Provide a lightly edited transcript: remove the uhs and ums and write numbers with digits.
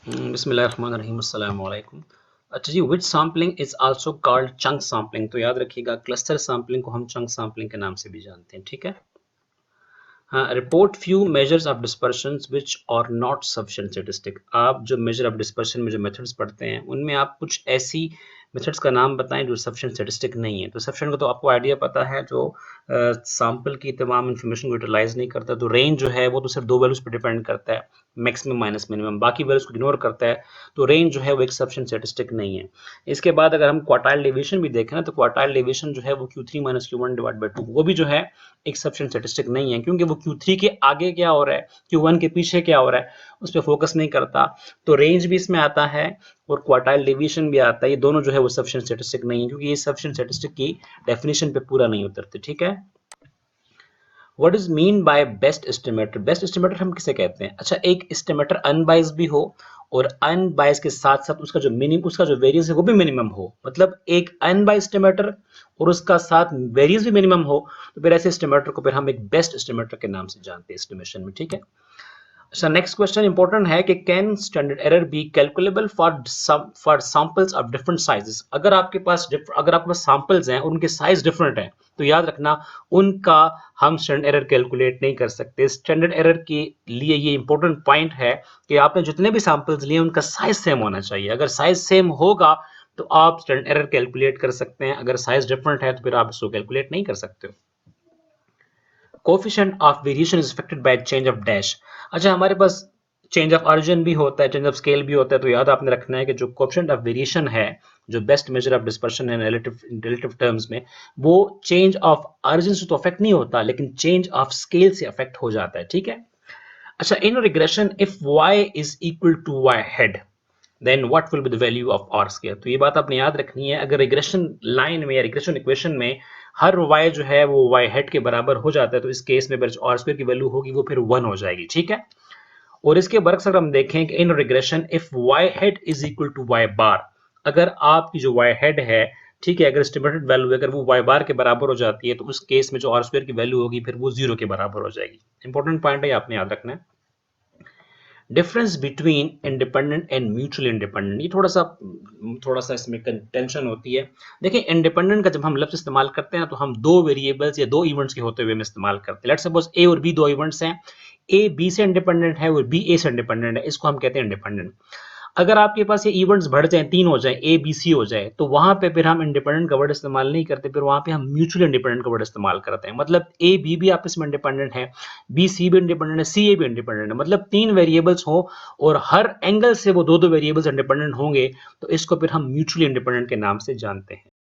बिस्मिल्लाहिर्रहमानिर्रहीम अस्सलाम वालेकुम। अच्छा जी, which sampling is also called chunk sampling. तो याद रखिएगा क्लस्टर सैम्पलिंग को हम चंक सैम्पलिंग के नाम से भी जानते हैं, ठीक है? हाँ, report few measures of dispersions which are not sufficient statistic. आप जो मेजर ऑफ डिस्पर्शन में जो मेथड्स पढ़ते हैं, उनमें आप कुछ ऐसी मेथड्स का नाम बताएँ जो सफिशिएंट स्टैटिस्टिक नहीं है। तो सफिशिएंट का तो आपको आइडिया पता है, जो सैंपल की तमाम इन्फॉर्मेशन को यूटिलाइज़ नहीं करता। तो रेंज जो है वो तो सिर्फ 2 वैल्यूज़ पे डिपेंड करता है, मैक्सिमम माइनस मिनिमम, बाकी वैल्यूज़ को इग्नोर करता है। तो रेंज जो है वो एक सफिशिएंट स्टैटिस्टिक नहीं है। इसके बाद अगर हम क्वार्टाइल डेविएशन भी देखें ना, तो क्वार्टाइल डेविएशन जो है वो Q3 - Q1 डिवाइड बाय 2, वो भी जो है एक सफिशिएंट स्टैटिस्टिक नहीं है, क्योंकि वो Q3 के आगे क्या हो रहा है, Q1 के पीछे क्या हो रहा है, उस पे फोकस नहीं करता। तो रेंज भी इसमें आता है और क्वार्टाइल डेविएशन भी आता है। ये दोनों जो है वो सफिशिएंट स्टैटिस्टिक नहीं है, क्योंकि ये सफिशिएंट स्टैटिस्टिक की डेफिनेशन पे पूरा नहीं उतरते, ठीक है? What is mean by best estimator? Best estimator हम किसे कहते हैं? अच्छा, एक एस्टिमेटर अनबाइस्ड भी हो और अनबाइस्ड के साथ साथ उसका जो वेरिएंस है वो भी मिनिमम हो। मतलब एक अनबाइस्ड एस्टिमेटर और उसका साथ वेरिएंस भी मिनिमम हो, तो फिर ऐसे एस्टिमेटर को फिर हम एक बेस्ट एस्टिमेटर के नाम से जानते हैं एस्टिमेशन में, ठीक है? अच्छा, नेक्स्ट क्वेश्चन इंपॉर्टेंट है कि can standard error be calculable for samples of different sizes. अगर आपके पास सैंपल्स हैं और उनके साइज डिफरेंट हैं, तो याद रखना उनका हम स्टैंडर्ड एरर कैलकुलेट नहीं कर सकते। स्टैंडर्ड एरर के लिए ये इंपॉर्टेंट पॉइंट है कि आपने जितने भी सैंपल्स लिए उनका साइज सेम होना चाहिए। अगर साइज सेम होगा तो आप स्टैंडर्ड एरर कैलकुलेट कर सकते हैं। अगर साइज डिफरेंट है तो फिर आप इसको कैलकुलेट नहीं कर सकते हो। Coefficient of variation is affected by change of dash. अच्छा, हमारे पास चेंज ऑफ ऑरिजिन भी होता है, चेंज ऑफ स्केल भी होता है। तो याद आपने रखना है कि जो कोफिशिएंट ऑफ वेरिएशन है, जो बेस्ट मेजर ऑफ डिस्पर्शन है रिलेटिव रिलेटिव टर्म्स में, वो चेंज ऑफ ऑरिजिन से तो अफेक्ट नहीं होता, लेकिन चेंज ऑफ स्केल से अफेक्ट हो जाता है, ठीक है? अच्छा, in regression if y is equal to y head, then what will be the value of R square. तो ये बात आपने याद रखनी है। अगर रिग्रेशन लाइन में या रिग्रेशन इक्वेशन में हर y जो है वो y हेड के बराबर हो जाता है, तो इस केस में आर स्क्वायर की वैल्यू होगी वो फिर 1 हो जाएगी, ठीक है? और इसके बरक्स अगर हम देखें कि in regression if y head is equal to y bar, अगर आपकी जो y हेड है, ठीक है, अगर एस्टिमेटेड वैल्यू अगर वो y बार के बराबर हो जाती है, तो उस केस में जो आर स्क्वायर की वैल्यू होगी फिर वो 0 के बराबर हो जाएगी। इंपॉर्टेंट पॉइंट है, आपने याद रखना है। Difference between independent and mutual independent, ये थोड़ा सा इसमें टेंशन होती है। देखिए, इंडिपेंडेंट का जब हम लफ्ज इस्तेमाल करते हैं ना, तो हम दो वेरिएबल्स या दो इवेंट्स के होते हुए में इस्तेमाल करते हैं। लेट्स सपोज ए और बी दो इवेंट्स हैं, ए बी से इंडिपेंडेंट है और बी ए से इंडिपेंडेंट है, इसको हम कहते हैं इंडिपेंडेंट। अगर आपके पास ये इवेंट्स बढ़ जाए, 3 हो जाए, ए बी सी हो जाए, तो वहां पे फिर हम इंडिपेंडेंट का वर्ड इस्तेमाल नहीं करते, फिर वहां पे हम म्यूचुअल इंडिपेंडेंट का वर्ड इस्तेमाल करते हैं। मतलब ए बी भी आपस में इंडिपेंडेंट है, बी सी भी इंडिपेंडेंट है, सी ए भी इंडिपेंडेंट है। मतलब 3 वेरिएबल्स हो और हर एंगल से वो दो दो वेरिएबल्स इंडिपेंडेंट होंगे, तो इसको फिर हम म्यूचुअली इंडिपेंडेंट के नाम से जानते हैं।